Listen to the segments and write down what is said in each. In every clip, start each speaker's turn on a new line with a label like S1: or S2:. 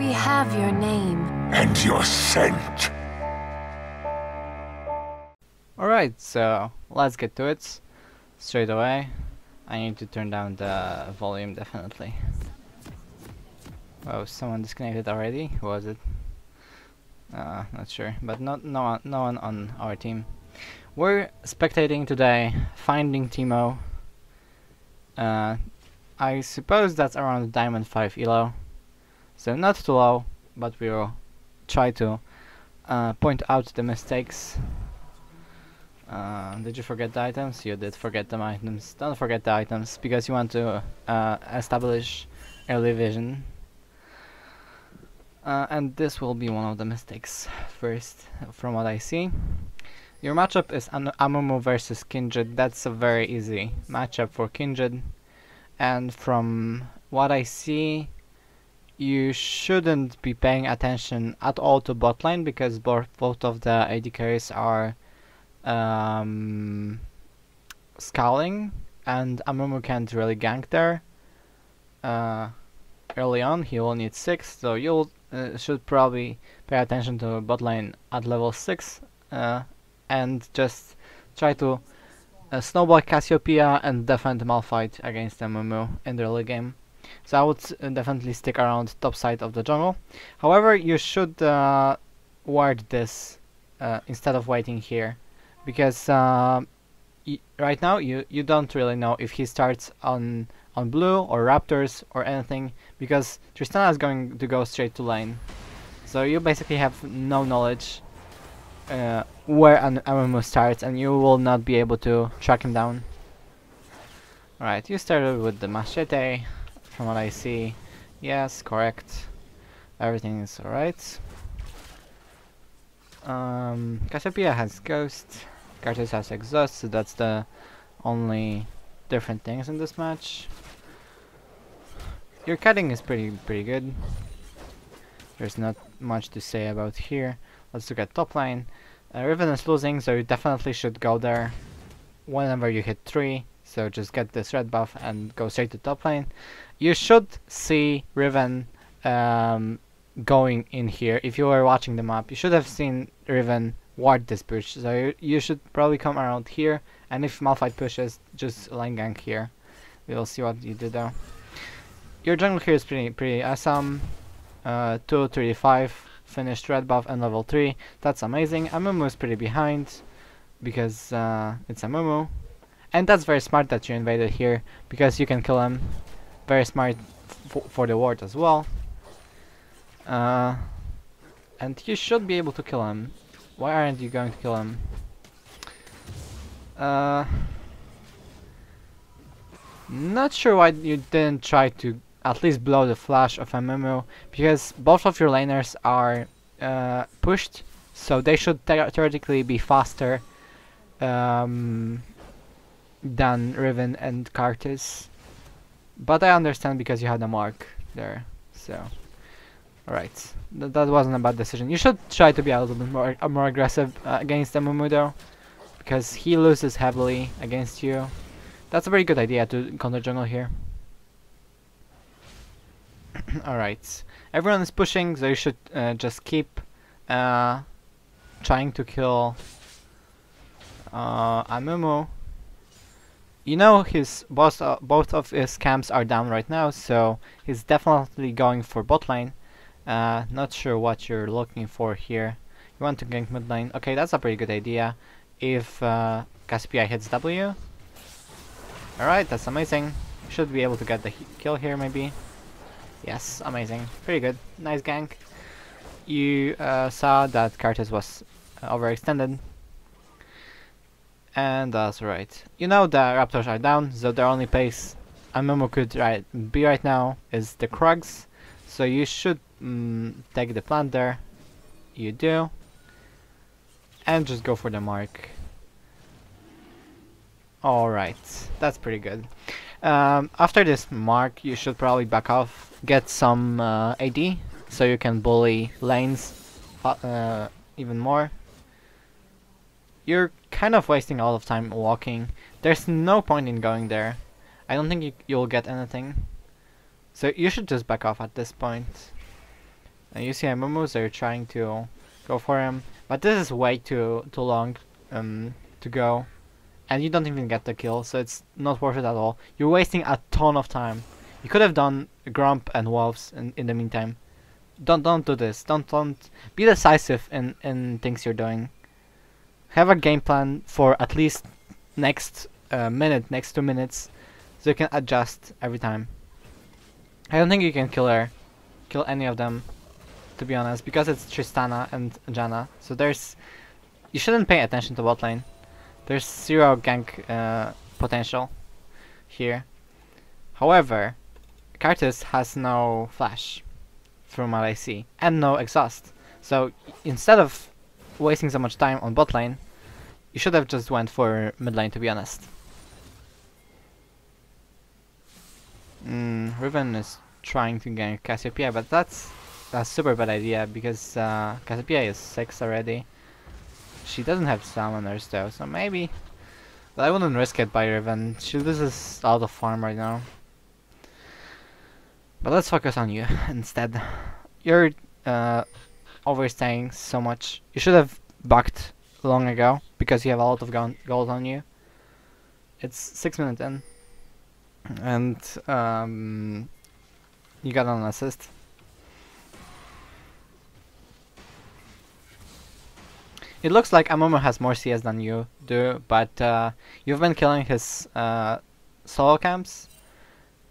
S1: We have your name.
S2: And your scent.
S3: Alright, so let's get to it straight away. I need to turn down the volume definitely. Oh, someone disconnected already? Who was it? Not sure, but no one on our team. We're spectating today, Finding Teemo. I suppose that's around Diamond 5 elo, so not too low, but we'll try to point out the mistakes. Did you forget the items? You did forget the items. Don't forget the items, because you want to establish early vision. And this will be one of the mistakes first, from what I see. Your matchup is Amumu versus Kindred. That's a very easy matchup for Kindred. And from what I see, you shouldn't be paying attention at all to bot lane, because both of the AD carries are scowling, and Amumu can't really gank there. Early on, he will need 6, so you'll should probably pay attention to bot lane at level 6 and just try to snowball Cassiopeia and defend Malphite against Amumu in the early game. So I would definitely stick around top side of the jungle. However, you should ward this instead of waiting here, because right now you don't really know if he starts on blue or Raptors or anything, because Tristana is going to go straight to lane. So you basically have no knowledge where an Amumu starts, and you will not be able to track him down. Alright, you started with the machete, from what I see. Yes, correct. Everything is alright. Cassiopeia has Ghost, Karthus has Exhaust, so that's the only different things in this match. Your cutting is pretty good. There's not much to say about here. Let's look at top lane. Riven is losing, so you definitely should go there whenever you hit 3. So just get this red buff and go straight to top lane. You should see Riven going in here. If you were watching the map, you should have seen Riven ward this push. So you should probably come around here, and if Malphite pushes, just lane gank here. We will see what you do though. Your jungle here is pretty awesome. 235 finished red buff and level 3. That's amazing. Amumu is pretty behind because it's Amumu. And that's very smart that you invaded here, because you can kill him. Very smart for the ward as well. And you should be able to kill him. Why aren't you going to kill him? Not sure why you didn't try to at least blow the flash of Amumu, because both of your laners are pushed, so they should theoretically be faster than Riven and Karthus. But I understand, because you had a mark there, so... Alright, that wasn't a bad decision. You should try to be a little bit more aggressive against Amumu though, because he loses heavily against you. That's a very good idea to counter jungle here. Alright, everyone is pushing, so you should just keep trying to kill Amumu. You know his both of his camps are down right now, so he's definitely going for bot lane. Not sure what you're looking for here. You want to gank mid lane. Okay, that's a pretty good idea. If Cassiopeia hits W. Alright, that's amazing. Should be able to get the kill here maybe. Yes, amazing. Pretty good. Nice gank. You saw that Karthus was overextended. And that's right. You know the Raptors are down, so the only place Amumu could be right now is the Krugs. So you should take the plant there. You do. And just go for the mark. Alright, that's pretty good. After this mark, you should probably back off, get some AD, so you can bully lanes even more. You're kind of wasting a lot of time walking. There's no point in going there. I don't think you'll get anything. So you should just back off at this point. And you see Amumu's, they're trying to go for him, but this is way too long to go, and you don't even get the kill, so it's not worth it at all. You're wasting a ton of time. You could have done Grump and Wolves in the meantime. Don't do this. Don't be decisive in things you're doing. Have a game plan for at least next minute, next 2 minutes, so you can adjust every time. I don't think you can kill any of them, to be honest, because it's Tristana and Janna. So you shouldn't pay attention to bot lane. There's zero gank potential here. However, Karthus has no flash, from what I see, and no exhaust. So instead of wasting so much time on bot lane, you should have just went for mid lane, to be honest. Riven is trying to gank Cassiopeia, but that's a super bad idea because Cassiopeia is 6 already. She doesn't have summoners though, so maybe. But I wouldn't risk it by Riven. She loses a lot of farm right now. But let's focus on you instead. You're overstaying so much. You should have backed long ago because you have a lot of gold on you. It's 6 minutes in, and you got an assist. It looks like Amumu has more CS than you do, but you've been killing his solo camps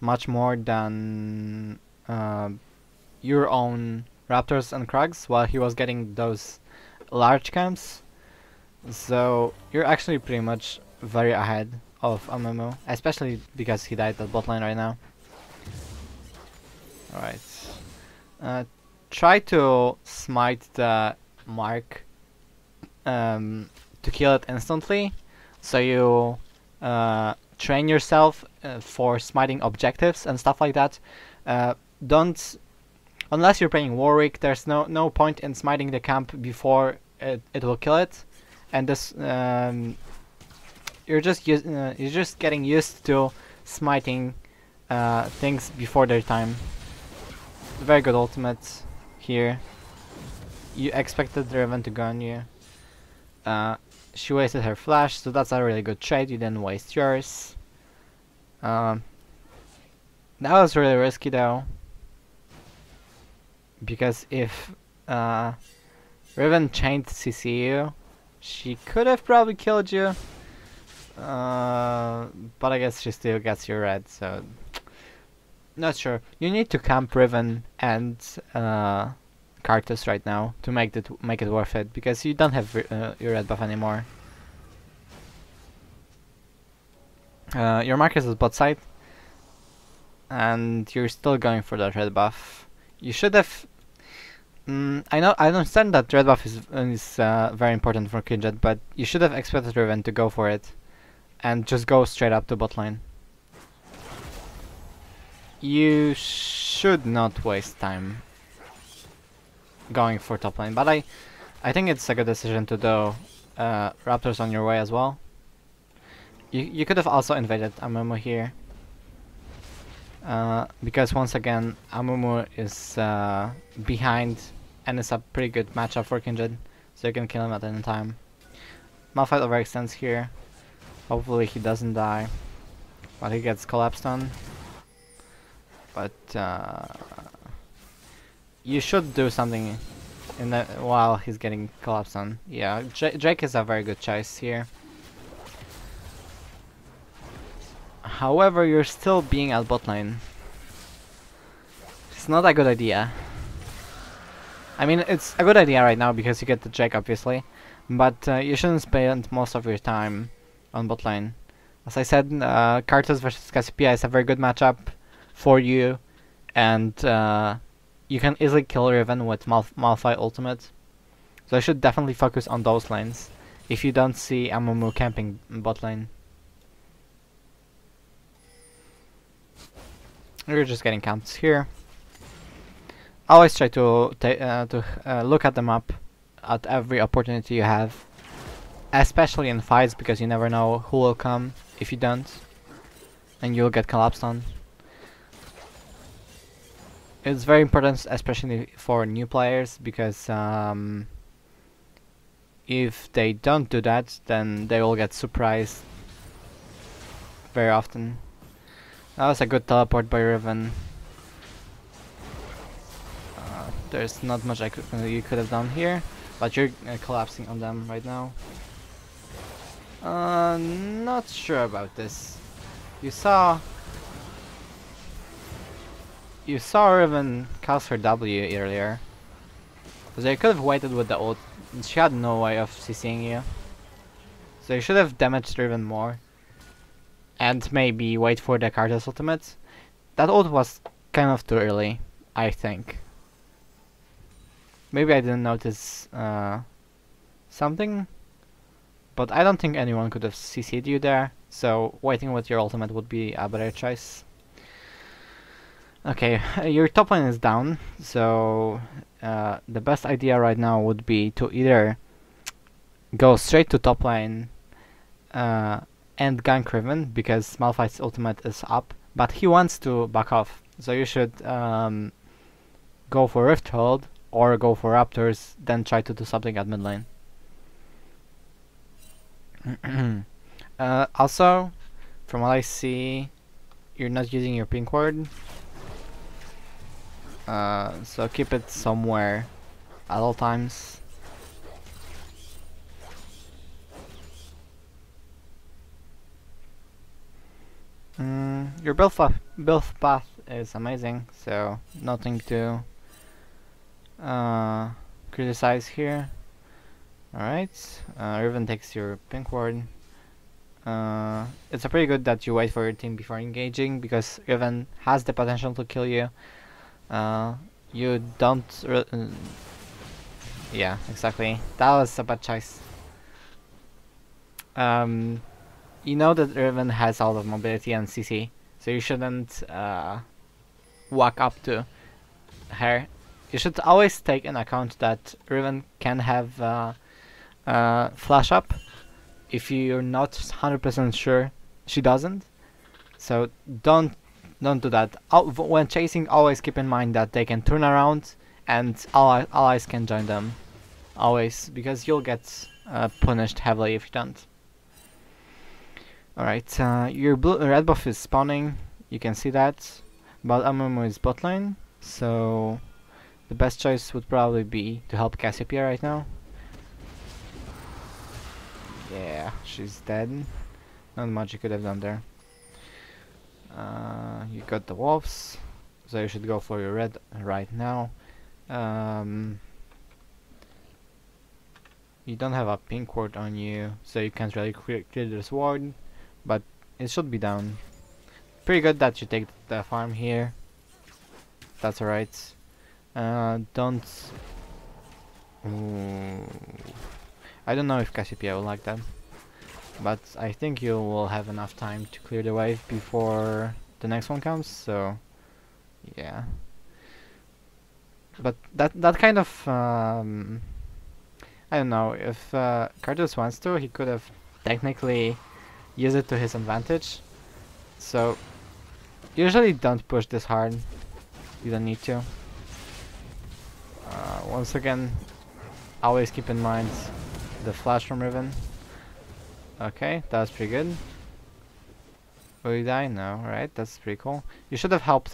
S3: much more than your own Raptors and Krugs, while he was getting those large camps. So you're actually pretty much very ahead of Amumu, especially because he died at bot lane right now. Alright. Try to smite the mark to kill it instantly, so you train yourself for smiting objectives and stuff like that. Don't, unless you're playing Warwick, there's no point in smiting the camp before it will kill it, and this you're just getting used to smiting things before their time. Very good ultimate here. You expected the Riven to go on you. She wasted her flash, so that's a really good trade. You didn't waste yours. That was really risky though, because if Riven chained CC, she could have probably killed you. But I guess she still gets your red, so not sure. You need to camp Riven and Karthus right now to make it worth it, because you don't have your red buff anymore. Your Marcus is bot side, and you're still going for that red buff. You should have. I understand that red buff is very important for Kindred, but you should have expected Riven to go for it, and just go straight up to bot lane. You should not waste time going for top lane, but I think it's a good decision to do Raptors on your way as well. You could have also invaded Amumu here, because once again Amumu is behind, and it's a pretty good matchup for Kindred, so you can kill him at any time. Malphite overextends here. Hopefully he doesn't die, but he gets collapsed on. But you should do something in that while he's getting collapsed on. Yeah, Drake is a very good choice here. However, you're still being at bot lane. It's not a good idea. I mean, it's a good idea right now because you get the Drake, obviously, but you shouldn't spend most of your time on bot lane. As I said, Karthus versus Cassiopeia is a very good matchup for you, and you can easily kill Riven with Malphite ultimate. So I should definitely focus on those lanes if you don't see Amumu camping bot lane. You're just getting camps here. Always try to look at the map at every opportunity you have, especially in fights, because you never know who will come if you don't, and you'll get collapsed on. It's very important, especially for new players, because if they don't do that, then they will get surprised very often. That was a good teleport by Riven. There's not much you could have done here, but you're collapsing on them right now. Not sure about this. You saw Riven cast her W earlier. So you could have waited with the ult. She had no way of CCing you. So you should have damaged Riven more. And maybe wait for the Carter's ultimate. That ult was kind of too early, I think. Maybe I didn't notice something. But I don't think anyone could have CC'd you there. So waiting with your ultimate would be a better choice. Okay, your top lane is down, so the best idea right now would be to either go straight to top lane and gank Riven, because Malphite's ultimate is up, but he wants to back off, so you should go for Rift Hold or go for Raptors, then try to do something at mid lane. Also, from what I see, you're not using your pink ward. So keep it somewhere at all times. Your build path is amazing, so nothing to criticize here. Alright, Riven takes your pink ward. It's pretty good that you wait for your team before engaging, because Riven has the potential to kill you. You don't yeah, exactly. That was a bad choice. You know that Riven has all of mobility and CC, so you shouldn't walk up to her. You should always take in account that Riven can have flash up if you're not 100% sure she doesn't. So don't do that. When chasing, always keep in mind that they can turn around and allies can join them. Always, because you'll get punished heavily if you don't. Alright, your red buff is spawning, you can see that, but Amumu is bot lane, so the best choice would probably be to help Cassiopeia right now. Yeah, she's dead. Not much you could have done there. You got the wolves, so you should go for your red right now. You don't have a pink ward on you, so you can't really clear this ward, but it should be down. Pretty good that you take the farm here. That's alright. Don't... Ooh. I don't know if Cassiopeia will like that, but I think you will have enough time to clear the wave before the next one comes, so yeah. But that kind of I don't know, if Cartus wants to, he could have technically used it to his advantage. So usually don't push this hard. You don't need to. Once again, always keep in mind the flash from Riven. Okay, that was pretty good. Will you die? No, right? That's pretty cool. You should have helped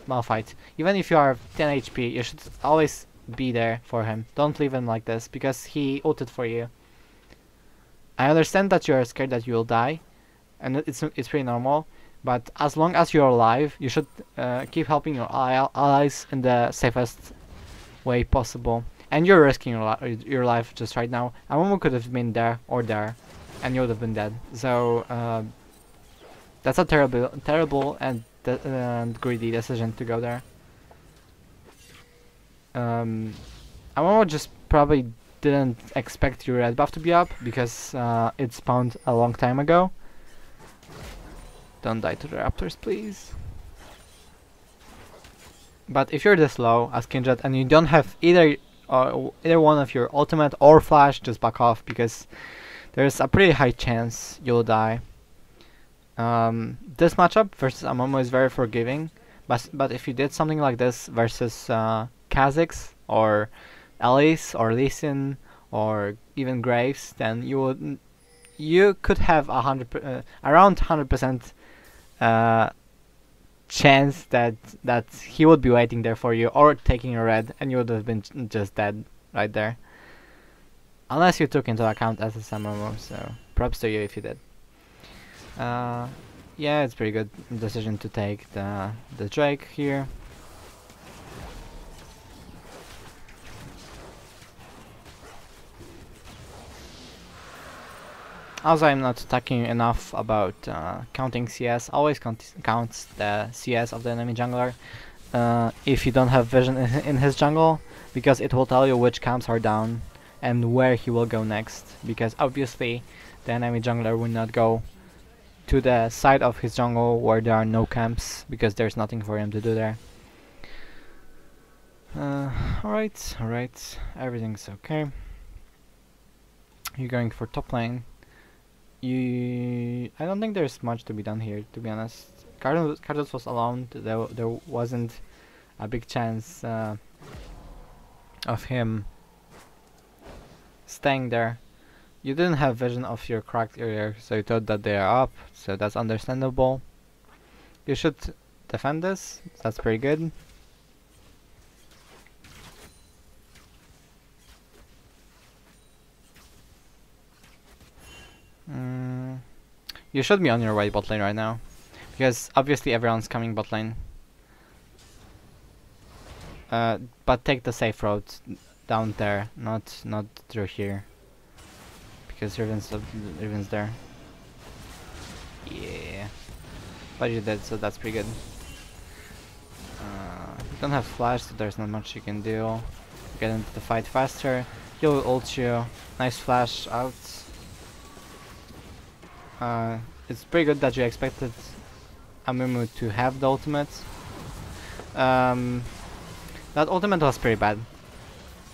S3: Malphite. Even if you are 10 HP, you should always be there for him. Don't leave him like this, because he ulted for you. I understand that you are scared that you will die, and it's pretty normal. But as long as you're alive, you should keep helping your allies in the safest way possible. And you're risking your life just right now. Amumu could have been there or there, and you would have been dead. So that's a terrible and greedy decision to go there. Amumu just probably didn't expect your red buff to be up, because it spawned a long time ago. Don't die to the raptors, please. But if you're this low as Kindred and you don't have either one of your ultimate or flash, just back off, because there's a pretty high chance you'll die. This matchup versus Amumu is very forgiving, But if you did something like this versus Kha'Zix or Elise or Lee Sin or even Graves, then you could have around 100% chance that he would be waiting there for you or taking a red, and you would have been just dead right there. Unless you took into account SSMMO, so props to you if you did. Yeah, it's pretty good decision to take the Drake here. Also, I'm not talking enough about counting CS. Always counts the CS of the enemy jungler if you don't have vision in his jungle, because it will tell you which camps are down and where he will go next. Because obviously, the enemy jungler will not go to the side of his jungle where there are no camps, because there's nothing for him to do there. Alright, everything's okay. You're going for top lane. I don't think there's much to be done here, to be honest. Carlos was alone. There wasn't a big chance of him staying there. You didn't have vision of your cracked area, so you thought that they are up, so that's understandable. You should defend this, that's pretty good. You should be on your way bot lane right now, because obviously everyone's coming bot lane. But take the safe road down there, not through here, because Riven's there. Yeah, but you did, so that's pretty good. You don't have flash, so there's not much you can do. Get into the fight faster. He'll ult you. Nice flash out. It's pretty good that you expected Amumu to have the ultimate. That ultimate was pretty bad,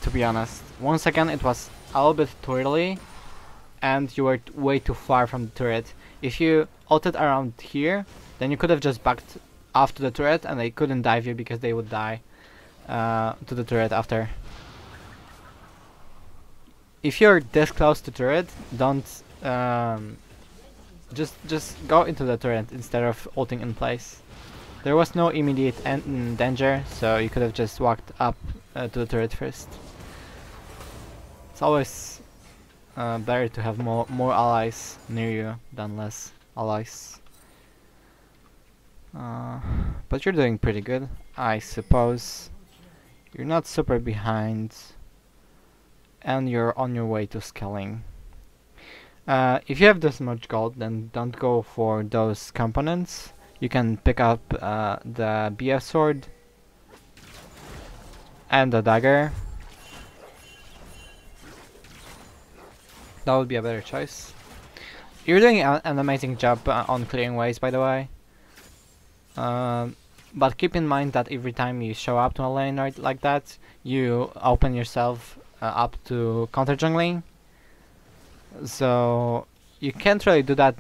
S3: to be honest. Once again, it was a little bit too early, and you were way too far from the turret. If you ulted around here, then you could have just backed off to the turret, and they couldn't dive you because they would die to the turret after. If you're this close to turret, don't just go into the turret instead of ulting in place. There was no immediate danger, so you could have just walked up to the turret first. It's always better to have more allies near you than less allies. But you're doing pretty good, I suppose. You're not super behind, and you're on your way to scaling. If you have this much gold, then don't go for those components. You can pick up the BF sword and the dagger. That would be a better choice. You're doing an amazing job on clearing waves, by the way. But keep in mind that every time you show up to a lane like that, you open yourself up to counter jungling. So you can't really do that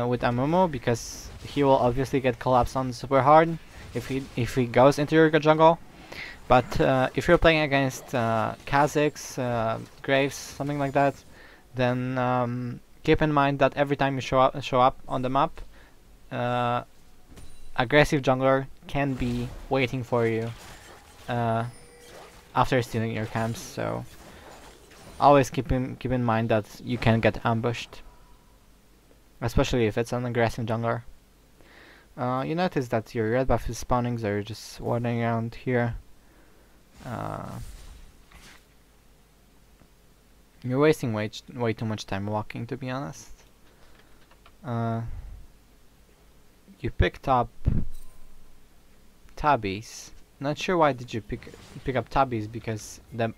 S3: with Amumu, because he will obviously get collapsed on super hard if he goes into your jungle. But if you're playing against Kha'Zix, Graves, something like that, then keep in mind that every time you show up on the map, aggressive jungler can be waiting for you after stealing your camps. So always keep in mind that you can get ambushed, especially if it's an aggressive jungler. You notice that your red buff is spawning, so you're just wandering around here. You're wasting way too much time walking, to be honest. You picked up Tabbies. Not sure why did you pick up Tabbies, because the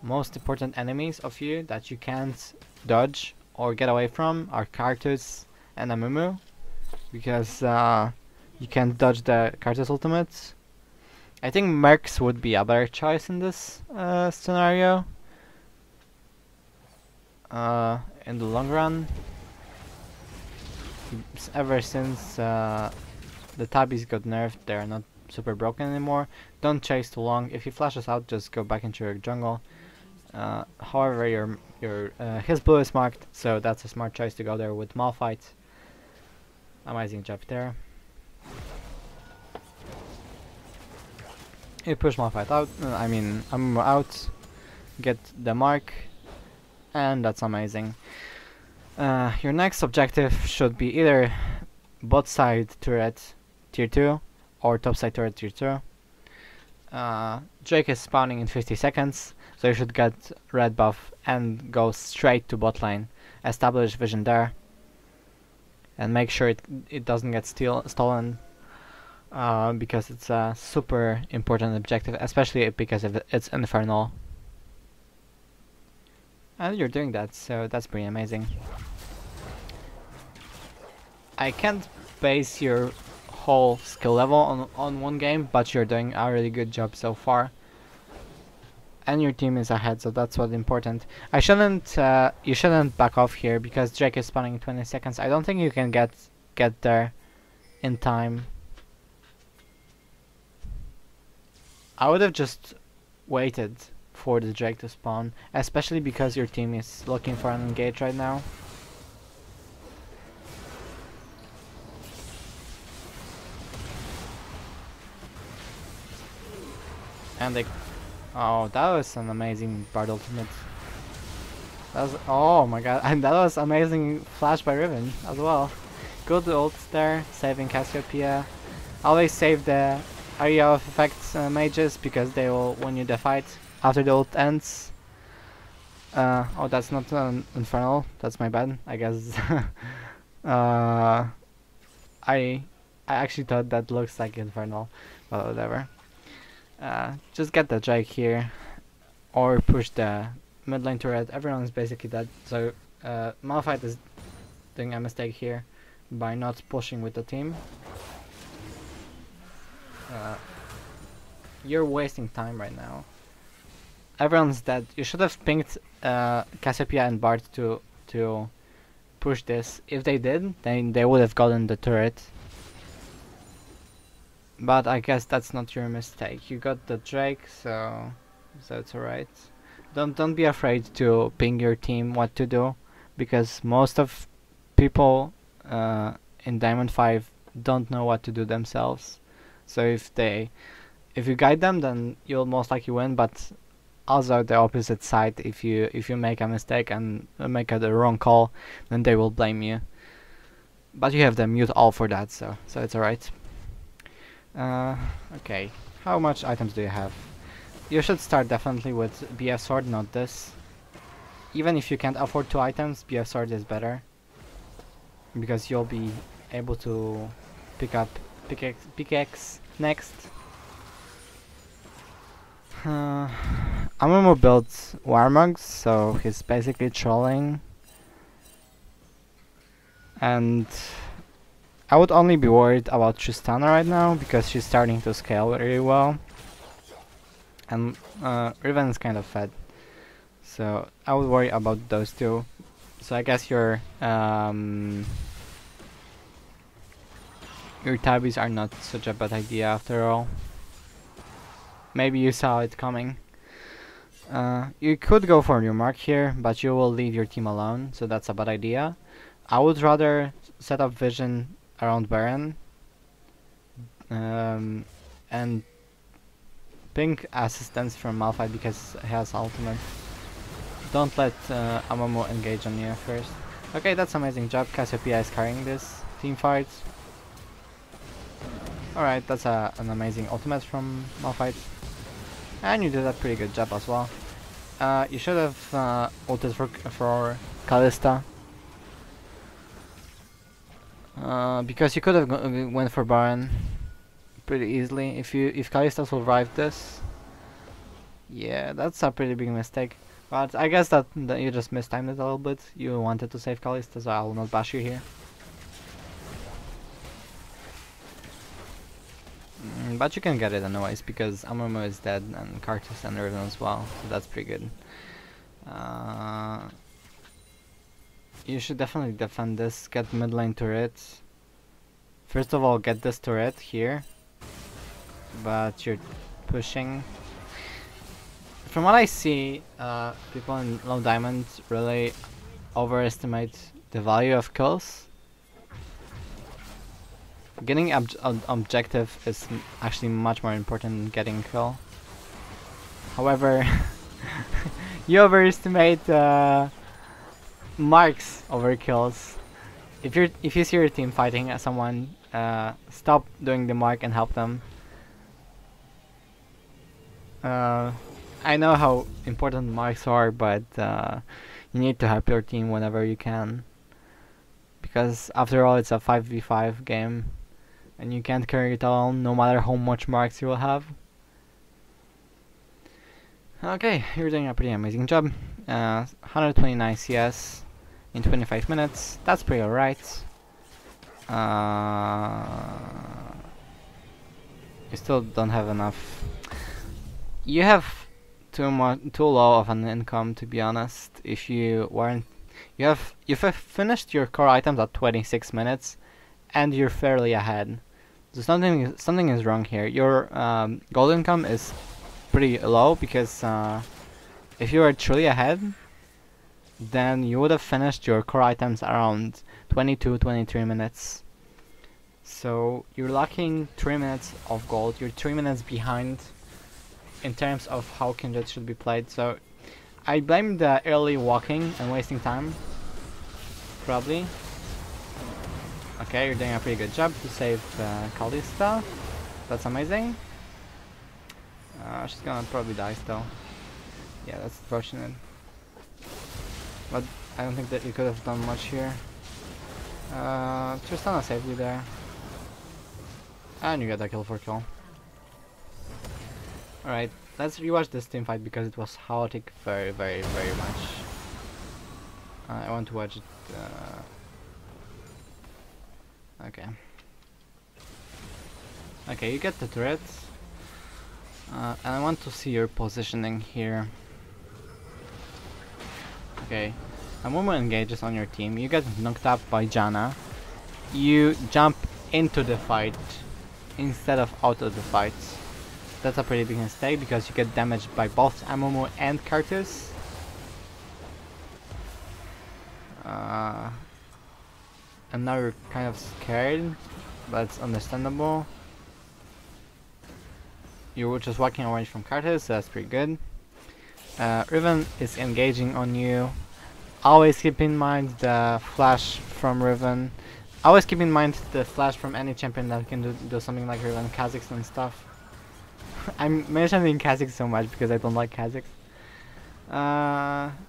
S3: most important enemies of you that you can't dodge or get away from are Karthus and Amumu, because you can't dodge the Karthus ultimates. I think Mercs would be a better choice in this scenario in the long run. Ever since the tabbies got nerfed, they're not super broken anymore. Don't chase too long. If he flashes out, just go back into your jungle. However, his blue is marked, so that's a smart choice to go there with Malphite. Amazing job there. You push Malphite out, I'm out, get the mark, and that's amazing. Your next objective should be either bot side turret tier 2 or top side turret tier 2. Drake is spawning in 50 seconds, so you should get red buff and go straight to bot lane. Establish vision there, and make sure it doesn't get stolen, because it's a super important objective, especially because it's infernal. And you're doing that, so that's pretty amazing. I can't base your whole skill level on one game, but you're doing a really good job so far. And your team is ahead, so that's what's important. You shouldn't back off here because Drake is spawning in 20 seconds. I don't think you can get there in time. I would have just waited for the Drake to spawn, especially because your team is looking for an engage right now. And they... Oh, that was an amazing Bard ultimate. That was... Oh my god, and that was amazing flash by Riven as well. Good ult there, saving Cassiopeia. Always save the area of effect mages because they will win you the fight after the ult ends. Oh, that's not an infernal. That's my bad, I guess. I actually thought that looks like infernal, but whatever. Just get the Drake here, or push the mid lane turret. Everyone's basically dead, so Malphite is doing a mistake here by not pushing with the team. You're wasting time right now. Everyone's dead. You should have pinged Cassiopeia and Bard to push this. If they did, then they would have gotten the turret. But I guess that's not your mistake. You got the Drake, so it's alright. Don't be afraid to ping your team what to do, because most of people in Diamond 5 don't know what to do themselves. So if you guide them, then you'll most likely win. But also the opposite side, if you make a mistake and make the wrong call, then they will blame you. But you have the mute all for that, so it's alright. Okay, how much items do you have? You should start definitely with BF Sword, not this. Even if you can't afford 2 items, BF Sword is better, because you'll be able to pick up pickaxe next. Amumu built Warmugs, so he's basically trolling. And I would only be worried about Tristana right now, because she's starting to scale really well. And Riven is kind of fed. So I would worry about those two. So I guess your tabbies are not such a bad idea after all. Maybe you saw it coming. You could go for your mark here, but you will leave your team alone, so that's a bad idea. I would rather set up vision around Baron and ping assistance from Malphite because he has ultimate. Don't let Amumu engage on you first. Okay, that's amazing job. Cassiopeia is carrying this team fight. Alright, that's an amazing ultimate from Malphite. And you did a pretty good job as well. You should have ulted for Kalista. Because you could have went for Baron pretty easily if Kalista survived this. Yeah, that's a pretty big mistake. But I guess that you just mistimed it a little bit. You wanted to save Kalista, so I will not bash you here. But you can get it anyways, because Amumu is dead and Karthus and Riven as well, so that's pretty good. You should definitely defend this, get mid lane turret, first of all get this turret here, but you're pushing. From what I see, people in low diamond really overestimate the value of kills. Getting objective is actually much more important than getting kill. However, you overestimate marks over kills. If you see your team fighting someone, stop doing the mark and help them. I know how important marks are, but you need to help your team whenever you can. Because after all, it's a 5v5 game, and you can't carry it all, no matter how much marks you will have. Okay, you're doing a pretty amazing job. 129 CS in 25 minutes. That's pretty alright. You still don't have enough. You have too low of an income, to be honest. If you weren't, you've finished your core items at 26 minutes, and you're fairly ahead. So something is wrong here. Your gold income is pretty low, because if you were truly ahead, then you would have finished your core items around 22-23 minutes. So you're lacking 3 minutes of gold. You're 3 minutes behind in terms of how Kindred should be played. So I blame the early walking and wasting time, probably. Okay, you're doing a pretty good job to save Kalista. That's amazing. She's gonna probably die still. Yeah, that's unfortunate. But I don't think that you could have done much here. Tristana saved you there. And you got a kill for kill. Alright, let's rewatch this team fight because it was chaotic very much. I want to watch it. Okay. Okay, you get the turret. And I want to see your positioning here. Okay. A Momo engages on your team. You get knocked up by Janna. You jump into the fight instead of out of the fight. That's a pretty big mistake because you get damaged by both Amumu and Karthus. And now you're kind of scared, but it's understandable. You were just walking away from Karthus, so that's pretty good. Riven is engaging on you. Always keep in mind the flash from Riven. Always keep in mind the flash from any champion that can do something like Riven, Kha'Zix and stuff. I'm mentioning Kha'Zix so much because I don't like Kha'Zix.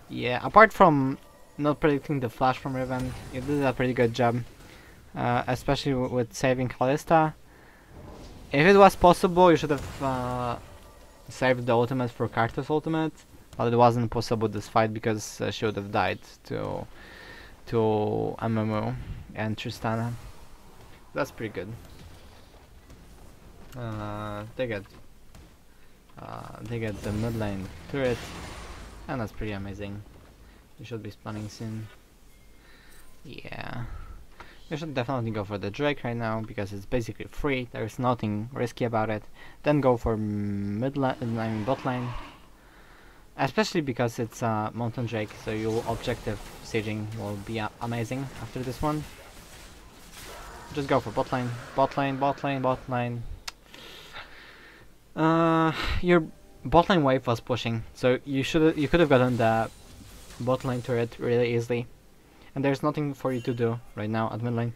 S3: Yeah, apart from not predicting the flash from Riven, you did a pretty good job. Especially with saving Kalista. If it was possible, you should have saved the ultimate for Karthus' ultimate, but it wasn't possible this fight because she would have died to Amumu and Tristana. That's pretty good. They get the mid lane turret, and that's pretty amazing. You should be spawning soon. Yeah. You should definitely go for the Drake right now because it's basically free. There's nothing risky about it. Then go for bot lane, especially because it's Mountain Drake. So your objective sieging will be amazing after this one. Just go for bot lane, bot lane, bot lane, bot lane. Your bot lane wave was pushing, so you could have gotten the bot lane turret really easily. And there's nothing for you to do right now at mid lane.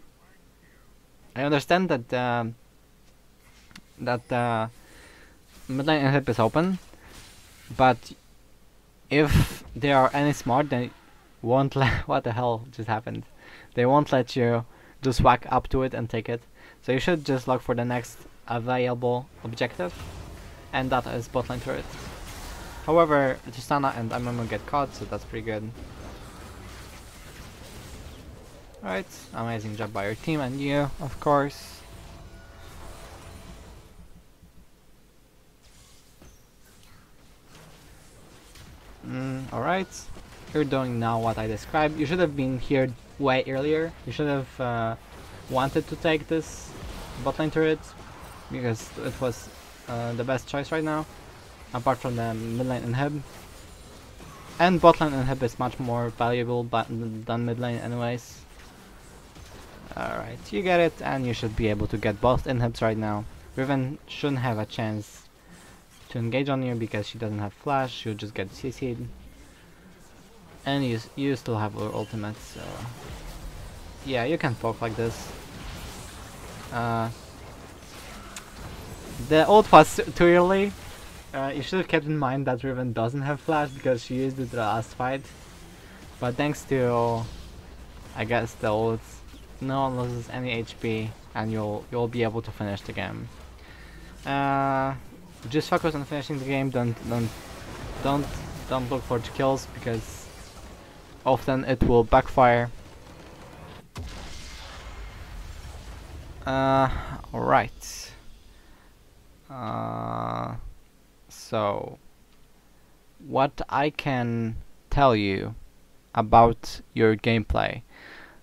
S3: I understand that mid lane inhib is open, but if they are any smart, they won't let. What the hell just happened? They won't let you just whack up to it and take it. So you should just look for the next available objective, and that is bot lane turret. However, Tristana and Amumu get caught, so that's pretty good. Alright, amazing job by your team and you, of course. Alright, you're doing now what I described. You should have been here way earlier. You should have wanted to take this bot lane turret because it was the best choice right now, apart from the mid lane inhib. And bot lane inhib is much more valuable than mid lane anyways. Alright, you get it, and you should be able to get both inhibs right now. Riven shouldn't have a chance to engage on you because she doesn't have flash, she'll just get CC'd. And you still have her ultimate, so yeah, you can poke like this. The ult was too early. You should have kept in mind that Riven doesn't have flash because she used it the last fight. But thanks to, I guess, the ult, no one loses any HP, and you'll be able to finish the game. Just focus on finishing the game. Don't look for the kills because often it will backfire. Alright. So what I can tell you about your gameplay.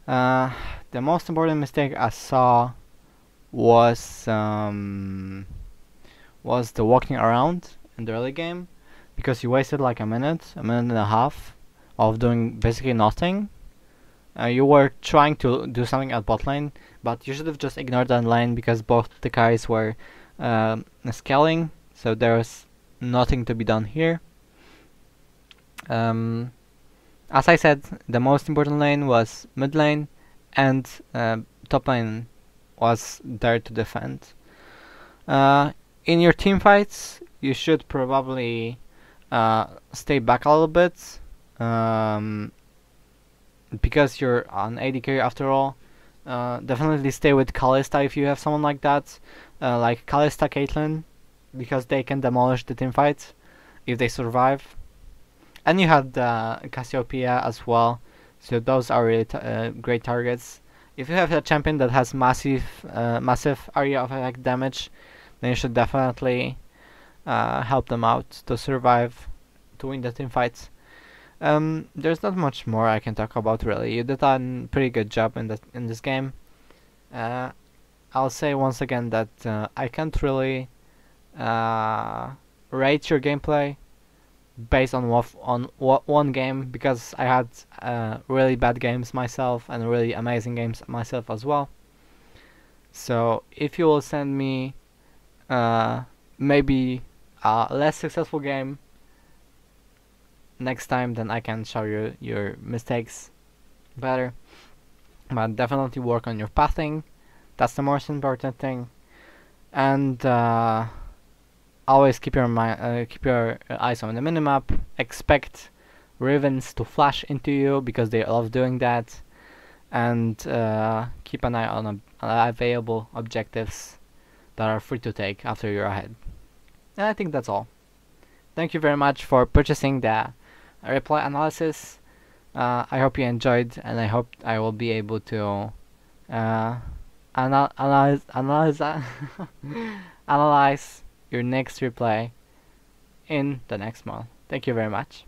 S3: The most important mistake I saw was the walking around in the early game, because you wasted like a minute and a half of doing basically nothing. You were trying to do something at bot lane, but you should have just ignored that lane because both the carries were scaling, so there was nothing to be done here. As I said, the most important lane was mid lane, and top lane was there to defend. In your team fights, you should probably stay back a little bit, because you're on AD carry after all. Definitely stay with Kalista if you have someone like that, like Kalista, Caitlyn, because they can demolish the team fight if they survive. And you have the Cassiopeia as well, so those are really great targets. If you have a champion that has massive area of attack damage, then you should definitely help them out to survive, to win the team fights. There's not much more I can talk about really. You did a pretty good job in this game. I'll say once again that I can't really rate your gameplay based on one game, because I had really bad games myself and really amazing games myself as well. So if you will send me maybe a less successful game next time, then I can show you your mistakes better. But definitely work on your pathing. That's the most important thing. And always keep your eyes on the minimap. Expect Ravens to flash into you because they love doing that. And keep an eye on available objectives that are free to take after you're ahead. And I think that's all. Thank you very much for purchasing the reply analysis. I hope you enjoyed, and I hope I will be able to analyze analyze your next replay in the next month. Thank you very much.